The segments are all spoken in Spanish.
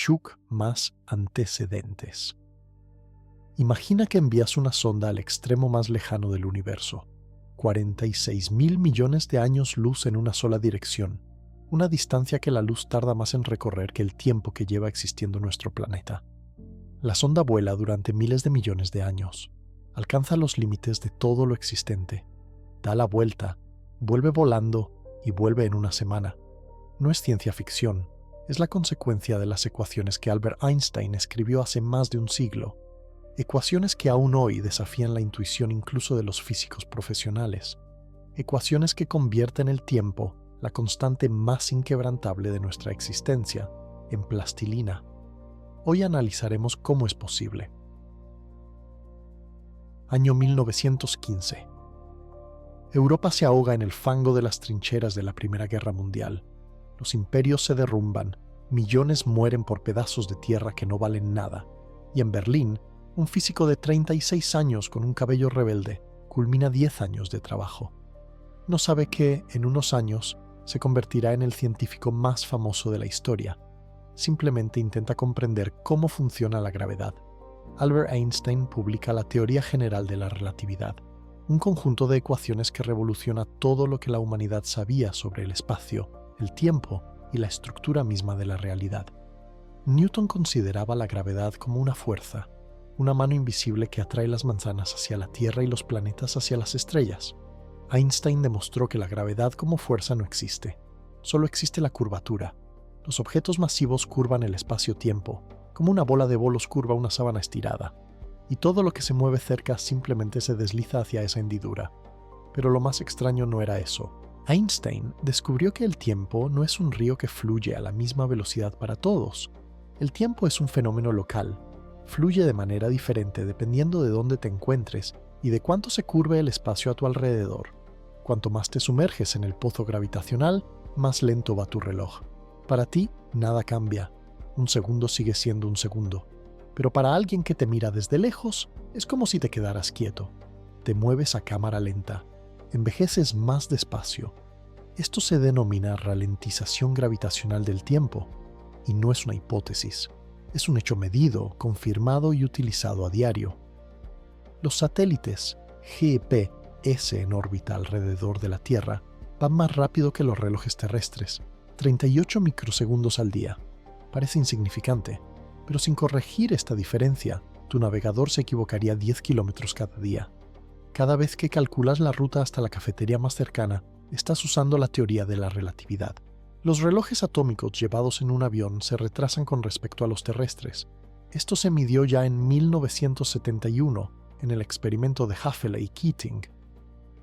shock más antecedentes. Imagina que envías una sonda al extremo más lejano del universo, 46.000 millones de años luz en una sola dirección, una distancia que la luz tarda más en recorrer que el tiempo que lleva existiendo nuestro planeta. La sonda vuela durante miles de millones de años, alcanza los límites de todo lo existente, da la vuelta, vuelve volando y vuelve en una semana. No es ciencia ficción, es la consecuencia de las ecuaciones que Albert Einstein escribió hace más de un siglo, ecuaciones que aún hoy desafían la intuición incluso de los físicos profesionales, ecuaciones que convierten el tiempo, la constante más inquebrantable de nuestra existencia, en plastilina. Hoy analizaremos cómo es posible. Año 1915. Europa se ahoga en el fango de las trincheras de la Primera Guerra Mundial. Los imperios se derrumban, millones mueren por pedazos de tierra que no valen nada, y en Berlín, un físico de 36 años con un cabello rebelde culmina 10 años de trabajo. No sabe que, en unos años, se convertirá en el científico más famoso de la historia. Simplemente intenta comprender cómo funciona la gravedad. Albert Einstein publica la Teoría General de la Relatividad, un conjunto de ecuaciones que revoluciona todo lo que la humanidad sabía sobre el espacio, el tiempo y la estructura misma de la realidad. Newton consideraba la gravedad como una fuerza, una mano invisible que atrae las manzanas hacia la Tierra y los planetas hacia las estrellas. Einstein demostró que la gravedad como fuerza no existe, solo existe la curvatura. Los objetos masivos curvan el espacio-tiempo, como una bola de bolos curva una sábana estirada, y todo lo que se mueve cerca simplemente se desliza hacia esa hendidura. Pero lo más extraño no era eso. Einstein descubrió que el tiempo no es un río que fluye a la misma velocidad para todos. El tiempo es un fenómeno local. Fluye de manera diferente dependiendo de dónde te encuentres y de cuánto se curve el espacio a tu alrededor. Cuanto más te sumerges en el pozo gravitacional, más lento va tu reloj. Para ti, nada cambia. Un segundo sigue siendo un segundo. Pero para alguien que te mira desde lejos, es como si te quedaras quieto. Te mueves a cámara lenta. Envejeces más despacio. Esto se denomina ralentización gravitacional del tiempo, y no es una hipótesis. Es un hecho medido, confirmado y utilizado a diario. Los satélites GPS en órbita alrededor de la Tierra van más rápido que los relojes terrestres, 38 microsegundos al día. Parece insignificante, pero sin corregir esta diferencia, tu navegador se equivocaría 10 kilómetros cada día. Cada vez que calculas la ruta hasta la cafetería más cercana, estás usando la teoría de la relatividad. Los relojes atómicos llevados en un avión se retrasan con respecto a los terrestres. Esto se midió ya en 1971 en el experimento de Haefele y Keating.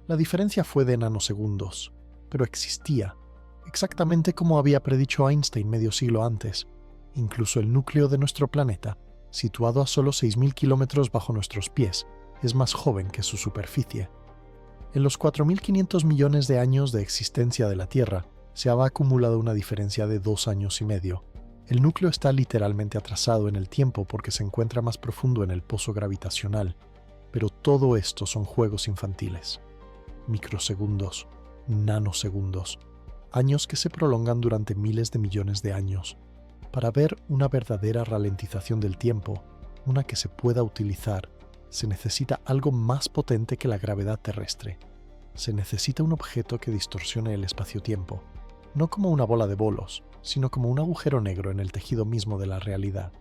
La diferencia fue de nanosegundos, pero existía, exactamente como había predicho Einstein medio siglo antes. Incluso el núcleo de nuestro planeta, situado a solo 6.000 kilómetros bajo nuestros pies, es más joven que su superficie. En los 4.500 millones de años de existencia de la Tierra, se ha acumulado una diferencia de 2 años y medio. El núcleo está literalmente atrasado en el tiempo porque se encuentra más profundo en el pozo gravitacional. Pero todo esto son juegos infantiles. Microsegundos, nanosegundos, años que se prolongan durante miles de millones de años. Para ver una verdadera ralentización del tiempo, una que se pueda utilizar, se necesita algo más potente que la gravedad terrestre. Se necesita un objeto que distorsione el espacio-tiempo, no como una bola de bolos, sino como un agujero negro en el tejido mismo de la realidad.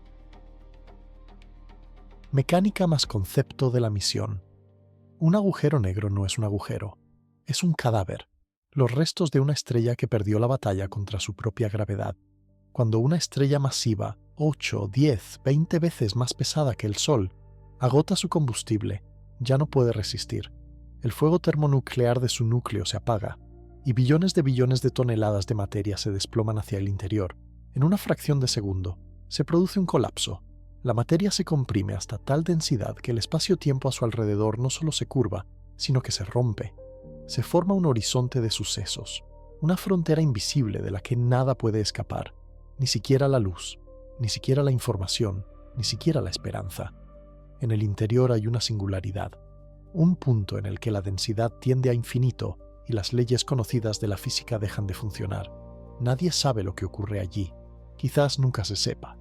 Mecánica más concepto de la misión. Un agujero negro no es un agujero, es un cadáver, los restos de una estrella que perdió la batalla contra su propia gravedad. Cuando una estrella masiva, 8, 10, 20 veces más pesada que el Sol, agota su combustible, ya no puede resistir. El fuego termonuclear de su núcleo se apaga, y billones de toneladas de materia se desploman hacia el interior. En una fracción de segundo, se produce un colapso. La materia se comprime hasta tal densidad que el espacio-tiempo a su alrededor no solo se curva, sino que se rompe. Se forma un horizonte de sucesos, una frontera invisible de la que nada puede escapar, ni siquiera la luz, ni siquiera la información, ni siquiera la esperanza. En el interior hay una singularidad, un punto en el que la densidad tiende a infinito y las leyes conocidas de la física dejan de funcionar. Nadie sabe lo que ocurre allí. Quizás nunca se sepa.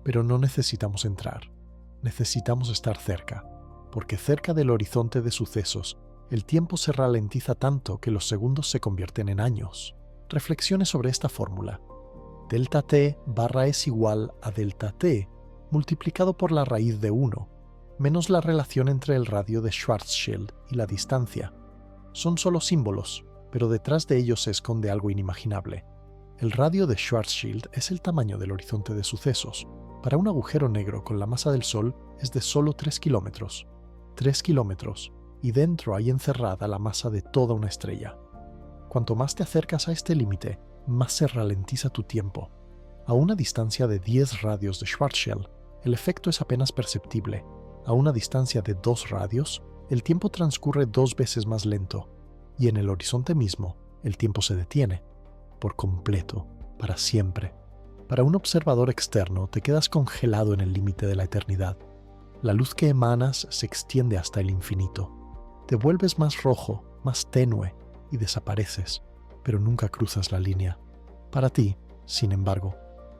Pero no necesitamos entrar. Necesitamos estar cerca, porque cerca del horizonte de sucesos, el tiempo se ralentiza tanto que los segundos se convierten en años. Reflexione sobre esta fórmula. Delta t barra es igual a delta t multiplicado por la raíz de 1, menos la relación entre el radio de Schwarzschild y la distancia. Son solo símbolos, pero detrás de ellos se esconde algo inimaginable. El radio de Schwarzschild es el tamaño del horizonte de sucesos. Para un agujero negro con la masa del Sol es de solo 3 kilómetros. 3 kilómetros, y dentro hay encerrada la masa de toda una estrella. Cuanto más te acercas a este límite, más se ralentiza tu tiempo. A una distancia de 10 radios de Schwarzschild, el efecto es apenas perceptible. A una distancia de 2 radios, el tiempo transcurre 2 veces más lento. Y en el horizonte mismo, el tiempo se detiene. Por completo, para siempre. Para un observador externo, te quedas congelado en el límite de la eternidad. La luz que emanas se extiende hasta el infinito. Te vuelves más rojo, más tenue, y desapareces, pero nunca cruzas la línea. Para ti, sin embargo,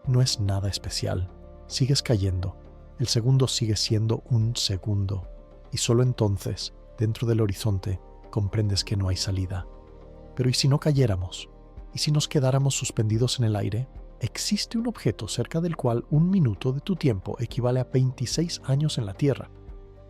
no es nada especial. Sigues cayendo. El segundo sigue siendo un segundo. Y solo entonces, dentro del horizonte, comprendes que no hay salida. Pero ¿y si no cayéramos? ¿Y si nos quedáramos suspendidos en el aire? Existe un objeto cerca del cual un minuto de tu tiempo equivale a 26 años en la Tierra.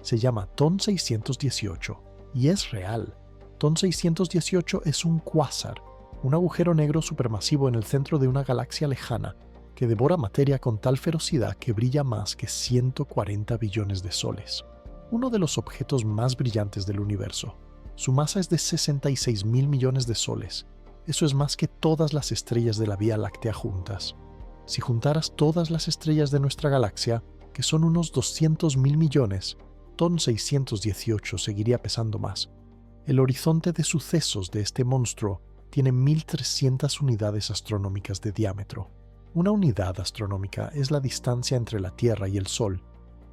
Se llama TON 618 y es real. TON 618 es un cuásar, un agujero negro supermasivo en el centro de una galaxia lejana que devora materia con tal ferocidad que brilla más que 140 billones de soles. Uno de los objetos más brillantes del universo. Su masa es de 66.000 millones de soles. Eso es más que todas las estrellas de la Vía Láctea juntas. Si juntaras todas las estrellas de nuestra galaxia, que son unos 200.000 millones, TON 618 seguiría pesando más. El horizonte de sucesos de este monstruo tiene 1.300 unidades astronómicas de diámetro. Una unidad astronómica es la distancia entre la Tierra y el Sol.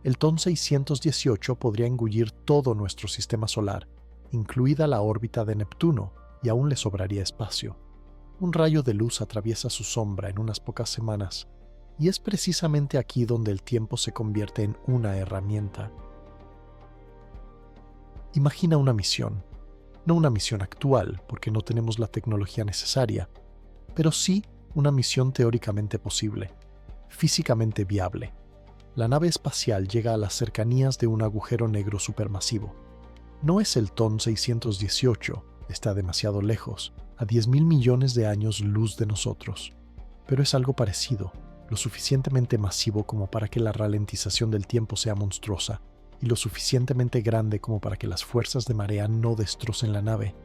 El TON 618 podría engullir todo nuestro sistema solar, incluida la órbita de Neptuno, y aún le sobraría espacio. Un rayo de luz atraviesa su sombra en unas pocas semanas, y es precisamente aquí donde el tiempo se convierte en una herramienta. Imagina una misión. No una misión actual, porque no tenemos la tecnología necesaria, pero sí una misión teóricamente posible, físicamente viable. La nave espacial llega a las cercanías de un agujero negro supermasivo. No es el TON 618, está demasiado lejos, a 10.000 millones de años luz de nosotros. Pero es algo parecido, lo suficientemente masivo como para que la ralentización del tiempo sea monstruosa, y lo suficientemente grande como para que las fuerzas de marea no destrocen la nave.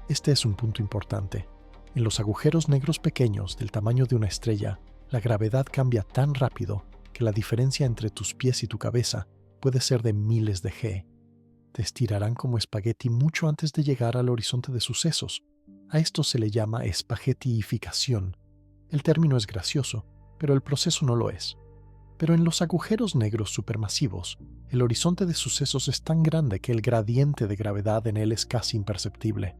Este es un punto importante. En los agujeros negros pequeños del tamaño de una estrella, la gravedad cambia tan rápido que la diferencia entre tus pies y tu cabeza puede ser de miles de G. Te estirarán como espagueti mucho antes de llegar al horizonte de sucesos. A esto se le llama espaguetiificación. El término es gracioso, pero el proceso no lo es. Pero en los agujeros negros supermasivos, el horizonte de sucesos es tan grande que el gradiente de gravedad en él es casi imperceptible.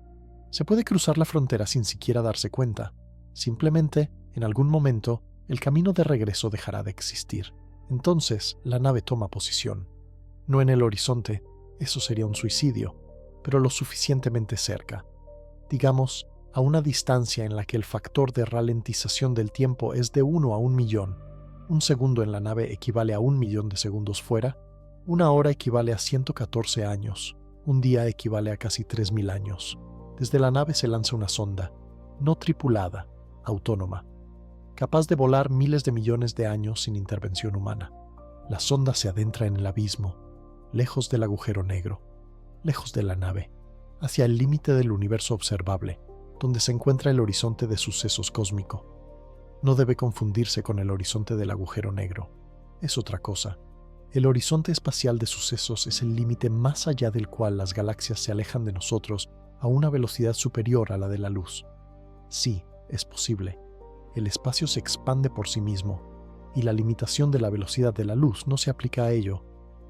Se puede cruzar la frontera sin siquiera darse cuenta. Simplemente, en algún momento, el camino de regreso dejará de existir. Entonces, la nave toma posición. No en el horizonte, eso sería un suicidio, pero lo suficientemente cerca. Digamos, a una distancia en la que el factor de ralentización del tiempo es de 1 a 1.000.000. Un segundo en la nave equivale a 1.000.000 de segundos fuera, una hora equivale a 114 años, un día equivale a casi 3.000 años. Desde la nave se lanza una sonda, no tripulada, autónoma, capaz de volar miles de millones de años sin intervención humana. La sonda se adentra en el abismo, lejos del agujero negro, lejos de la nave, hacia el límite del universo observable, donde se encuentra el horizonte de sucesos cósmico. No debe confundirse con el horizonte del agujero negro. Es otra cosa. El horizonte espacial de sucesos es el límite más allá del cual las galaxias se alejan de nosotros a una velocidad superior a la de la luz. Sí, es posible. El espacio se expande por sí mismo, y la limitación de la velocidad de la luz no se aplica a ello.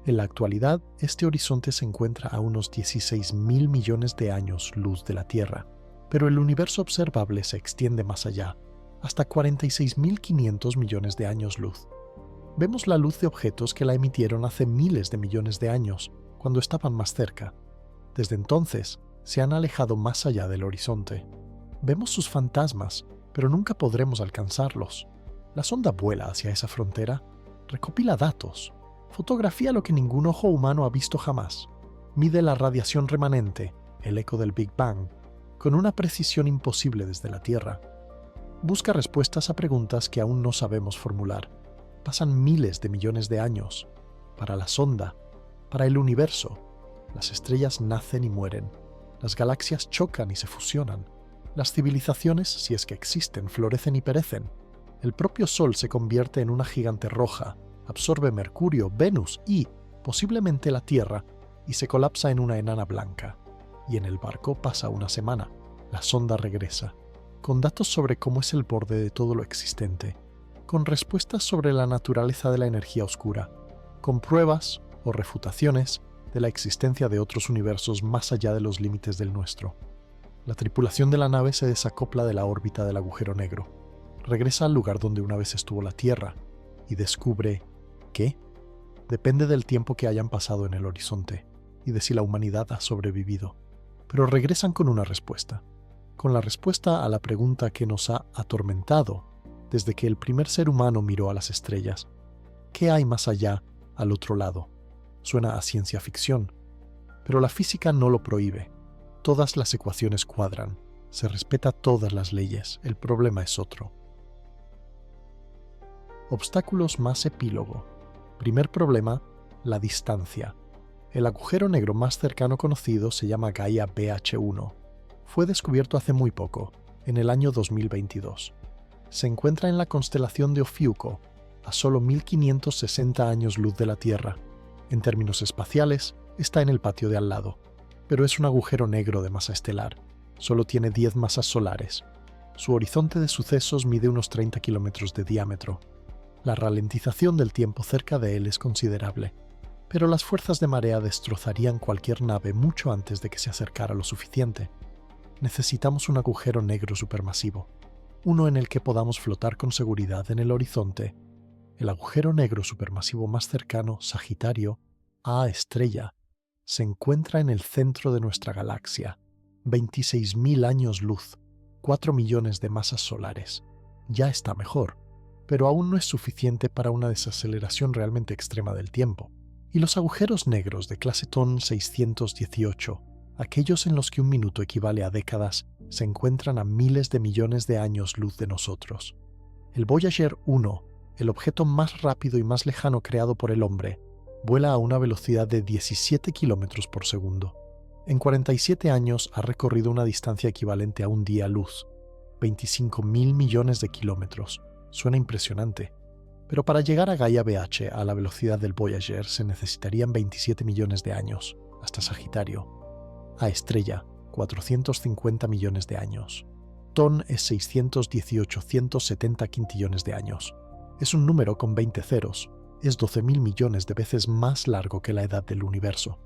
En la actualidad, este horizonte se encuentra a unos 16.000 millones de años luz de la Tierra, pero el universo observable se extiende más allá, hasta 46.500 millones de años luz. Vemos la luz de objetos que la emitieron hace miles de millones de años, cuando estaban más cerca. Desde entonces, se han alejado más allá del horizonte. Vemos sus fantasmas, pero nunca podremos alcanzarlos. La sonda vuela hacia esa frontera, recopila datos, fotografía lo que ningún ojo humano ha visto jamás, mide la radiación remanente, el eco del Big Bang, con una precisión imposible desde la Tierra. Busca respuestas a preguntas que aún no sabemos formular. Pasan miles de millones de años. Para la sonda, para el universo, las estrellas nacen y mueren. Las galaxias chocan y se fusionan. Las civilizaciones, si es que existen, florecen y perecen. El propio Sol se convierte en una gigante roja, absorbe Mercurio, Venus y, posiblemente, la Tierra, y se colapsa en una enana blanca. Y en el barco pasa una semana. La sonda regresa, con datos sobre cómo es el borde de todo lo existente, con respuestas sobre la naturaleza de la energía oscura, con pruebas o refutaciones de la existencia de otros universos más allá de los límites del nuestro. La tripulación de la nave se desacopla de la órbita del agujero negro, regresa al lugar donde una vez estuvo la Tierra y descubre que depende del tiempo que hayan pasado en el horizonte y de si la humanidad ha sobrevivido. Pero regresan con una respuesta, con la respuesta a la pregunta que nos ha atormentado desde que el primer ser humano miró a las estrellas. ¿Qué hay más allá, al otro lado? Suena a ciencia ficción, pero la física no lo prohíbe. Todas las ecuaciones cuadran, se respeta todas las leyes, el problema es otro. Obstáculos más epílogo. Primer problema, la distancia. El agujero negro más cercano conocido se llama Gaia BH1. Fue descubierto hace muy poco, en el año 2022. Se encuentra en la constelación de Ofiuco, a solo 1560 años luz de la Tierra. En términos espaciales, está en el patio de al lado, pero es un agujero negro de masa estelar. Solo tiene 10 masas solares. Su horizonte de sucesos mide unos 30 kilómetros de diámetro. La ralentización del tiempo cerca de él es considerable, pero las fuerzas de marea destrozarían cualquier nave mucho antes de que se acercara lo suficiente. Necesitamos un agujero negro supermasivo, uno en el que podamos flotar con seguridad en el horizonte. El agujero negro supermasivo más cercano, Sagitario, A estrella, se encuentra en el centro de nuestra galaxia, 26.000 años luz, 4 millones de masas solares. Ya está mejor, pero aún no es suficiente para una desaceleración realmente extrema del tiempo. Y los agujeros negros de clase TON 618, aquellos en los que un minuto equivale a décadas, se encuentran a miles de millones de años luz de nosotros. El Voyager 1, el objeto más rápido y más lejano creado por el hombre, vuela a una velocidad de 17 kilómetros por segundo. En 47 años ha recorrido una distancia equivalente a un día luz, 25.000 millones de kilómetros. Suena impresionante. Pero para llegar a Gaia BH a la velocidad del Voyager se necesitarían 27 millones de años, hasta Sagitario. A estrella, 450 millones de años. TON es 618,170 quintillones de años. Es un número con 20 ceros. Es 12.000 millones de veces más largo que la edad del universo.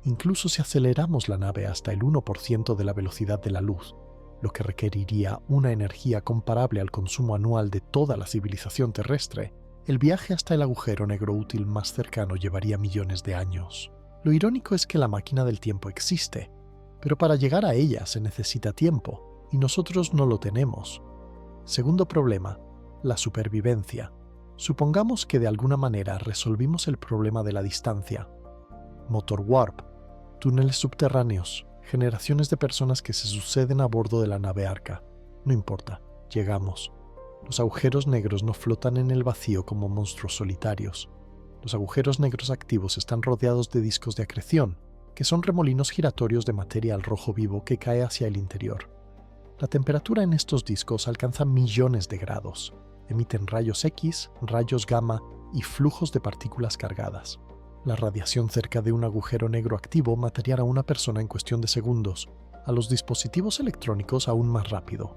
Incluso si aceleramos la nave hasta el 1% de la velocidad de la luz, lo que requeriría una energía comparable al consumo anual de toda la civilización terrestre, el viaje hasta el agujero negro útil más cercano llevaría millones de años. Lo irónico es que la máquina del tiempo existe, pero para llegar a ella se necesita tiempo, y nosotros no lo tenemos. Segundo problema, la supervivencia. Supongamos que de alguna manera resolvimos el problema de la distancia. Motor warp, túneles subterráneos, generaciones de personas que se suceden a bordo de la nave Arca. No importa, llegamos. Los agujeros negros no flotan en el vacío como monstruos solitarios. Los agujeros negros activos están rodeados de discos de acreción, que son remolinos giratorios de materia al rojo vivo que cae hacia el interior. La temperatura en estos discos alcanza millones de grados. Emiten rayos X, rayos gamma y flujos de partículas cargadas. La radiación cerca de un agujero negro activo mataría a una persona en cuestión de segundos, a los dispositivos electrónicos aún más rápido.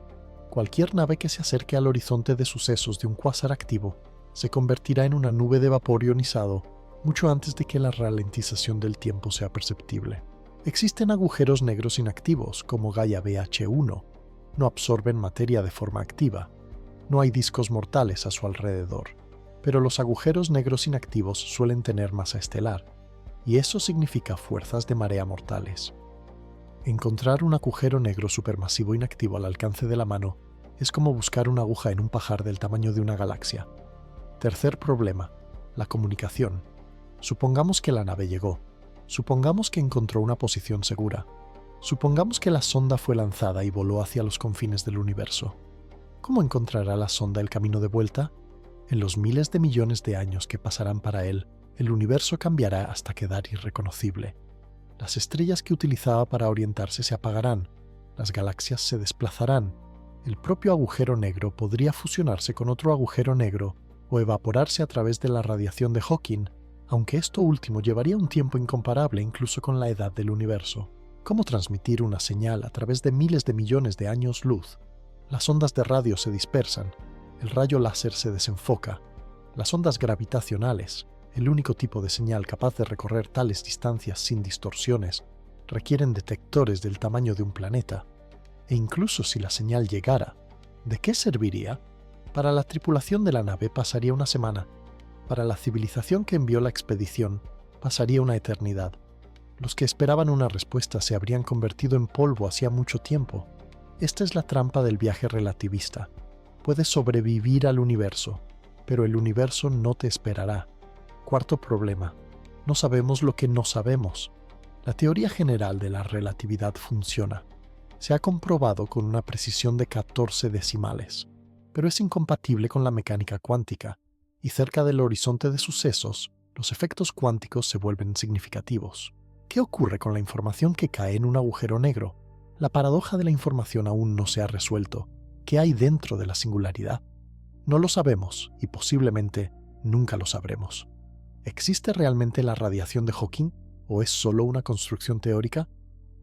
Cualquier nave que se acerque al horizonte de sucesos de un cuásar activo se convertirá en una nube de vapor ionizado mucho antes de que la ralentización del tiempo sea perceptible. Existen agujeros negros inactivos, como Gaia BH1. No absorben materia de forma activa. No hay discos mortales a su alrededor. Pero los agujeros negros inactivos suelen tener masa estelar, y eso significa fuerzas de marea mortales. Encontrar un agujero negro supermasivo inactivo al alcance de la mano es como buscar una aguja en un pajar del tamaño de una galaxia. Tercer problema, la comunicación. Supongamos que la nave llegó. Supongamos que encontró una posición segura. Supongamos que la sonda fue lanzada y voló hacia los confines del universo. ¿Cómo encontrará la sonda el camino de vuelta? En los miles de millones de años que pasarán para él, el universo cambiará hasta quedar irreconocible. Las estrellas que utilizaba para orientarse se apagarán, las galaxias se desplazarán, el propio agujero negro podría fusionarse con otro agujero negro o evaporarse a través de la radiación de Hawking, aunque esto último llevaría un tiempo incomparable incluso con la edad del universo. ¿Cómo transmitir una señal a través de miles de millones de años luz? Las ondas de radio se dispersan, el rayo láser se desenfoca, las ondas gravitacionales, el único tipo de señal capaz de recorrer tales distancias sin distorsiones, requieren detectores del tamaño de un planeta. E incluso si la señal llegara, ¿de qué serviría? Para la tripulación de la nave pasaría una semana. Para la civilización que envió la expedición, pasaría una eternidad. Los que esperaban una respuesta se habrían convertido en polvo hacía mucho tiempo. Esta es la trampa del viaje relativista. Puedes sobrevivir al universo, pero el universo no te esperará. Cuarto problema. No sabemos lo que no sabemos. La teoría general de la relatividad funciona. Se ha comprobado con una precisión de 14 decimales, pero es incompatible con la mecánica cuántica, y cerca del horizonte de sucesos, los efectos cuánticos se vuelven significativos. ¿Qué ocurre con la información que cae en un agujero negro? La paradoja de la información aún no se ha resuelto. ¿Qué hay dentro de la singularidad? No lo sabemos, y posiblemente nunca lo sabremos. ¿Existe realmente la radiación de Hawking o es solo una construcción teórica?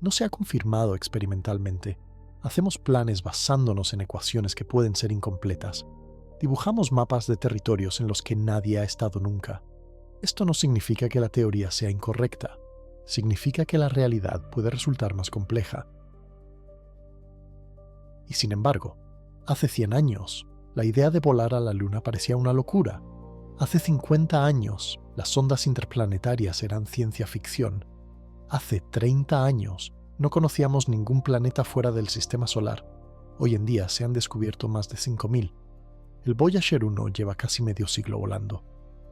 No se ha confirmado experimentalmente. Hacemos planes basándonos en ecuaciones que pueden ser incompletas. Dibujamos mapas de territorios en los que nadie ha estado nunca. Esto no significa que la teoría sea incorrecta. Significa que la realidad puede resultar más compleja. Y sin embargo, hace 100 años, la idea de volar a la Luna parecía una locura. Hace 50 años, las sondas interplanetarias eran ciencia ficción. Hace 30 años, no conocíamos ningún planeta fuera del sistema solar. Hoy en día se han descubierto más de 5.000. El Voyager 1 lleva casi medio siglo volando.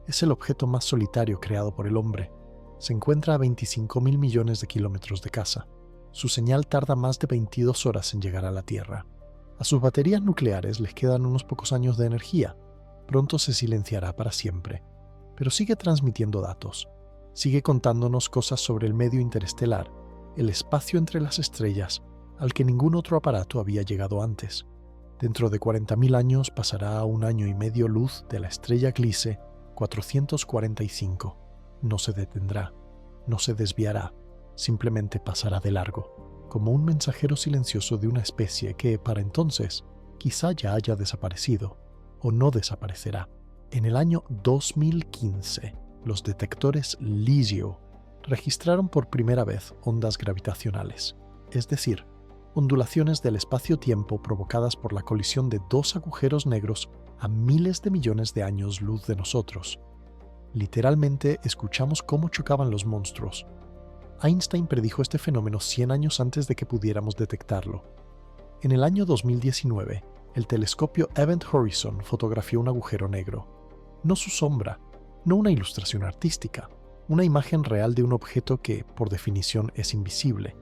Es el objeto más solitario creado por el hombre. Se encuentra a 25.000 millones de kilómetros de casa. Su señal tarda más de 22 horas en llegar a la Tierra. A sus baterías nucleares les quedan unos pocos años de energía. Pronto se silenciará para siempre. Pero sigue transmitiendo datos. Sigue contándonos cosas sobre el medio interestelar, el espacio entre las estrellas, al que ningún otro aparato había llegado antes. Dentro de 40.000 años pasará a 1 año y medio luz de la estrella Gliese 445. No se detendrá, no se desviará, simplemente pasará de largo, como un mensajero silencioso de una especie que, para entonces, quizá ya haya desaparecido, o no desaparecerá. En el año 2015, los detectores LIGO registraron por primera vez ondas gravitacionales, es decir, ondulaciones del espacio-tiempo provocadas por la colisión de dos agujeros negros a miles de millones de años luz de nosotros. Literalmente escuchamos cómo chocaban los monstruos. Einstein predijo este fenómeno 100 años antes de que pudiéramos detectarlo. En el año 2019, el telescopio Event Horizon fotografió un agujero negro. No su sombra, no una ilustración artística, una imagen real de un objeto que, por definición, es invisible.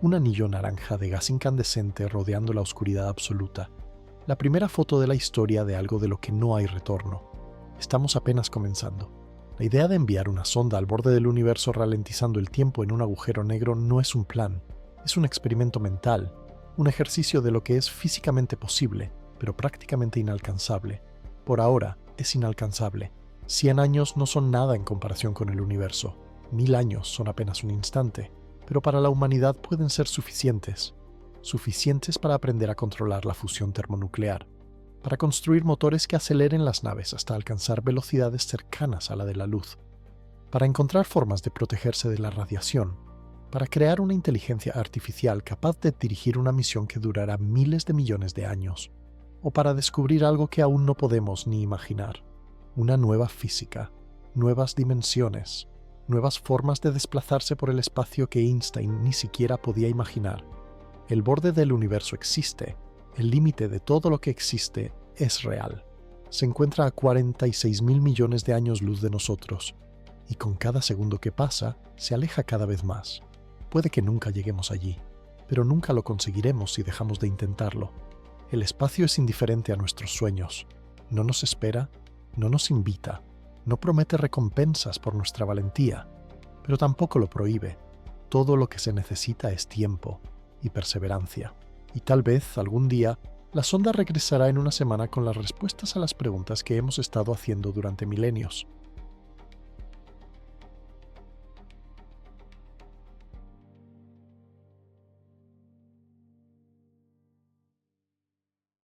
Un anillo naranja de gas incandescente rodeando la oscuridad absoluta. La primera foto de la historia de algo de lo que no hay retorno. Estamos apenas comenzando. La idea de enviar una sonda al borde del universo ralentizando el tiempo en un agujero negro no es un plan. Es un experimento mental, un ejercicio de lo que es físicamente posible, pero prácticamente inalcanzable. Por ahora, es inalcanzable. 100 años no son nada en comparación con el universo. 1000 años son apenas un instante, pero para la humanidad pueden ser suficientes. Suficientes para aprender a controlar la fusión termonuclear, para construir motores que aceleren las naves hasta alcanzar velocidades cercanas a la de la luz, para encontrar formas de protegerse de la radiación, para crear una inteligencia artificial capaz de dirigir una misión que durará miles de millones de años, o para descubrir algo que aún no podemos ni imaginar. una nueva física, nuevas dimensiones, nuevas formas de desplazarse por el espacio que Einstein ni siquiera podía imaginar. El borde del universo existe, el límite de todo lo que existe es real. Se encuentra a 46.000 millones de años luz de nosotros, y con cada segundo que pasa, se aleja cada vez más. Puede que nunca lleguemos allí, pero nunca lo conseguiremos si dejamos de intentarlo. El espacio es indiferente a nuestros sueños. No nos espera, no nos invita, no promete recompensas por nuestra valentía, pero tampoco lo prohíbe. Todo lo que se necesita es tiempo y perseverancia. Y tal vez, algún día, la sonda regresará en una semana con las respuestas a las preguntas que hemos estado haciendo durante milenios.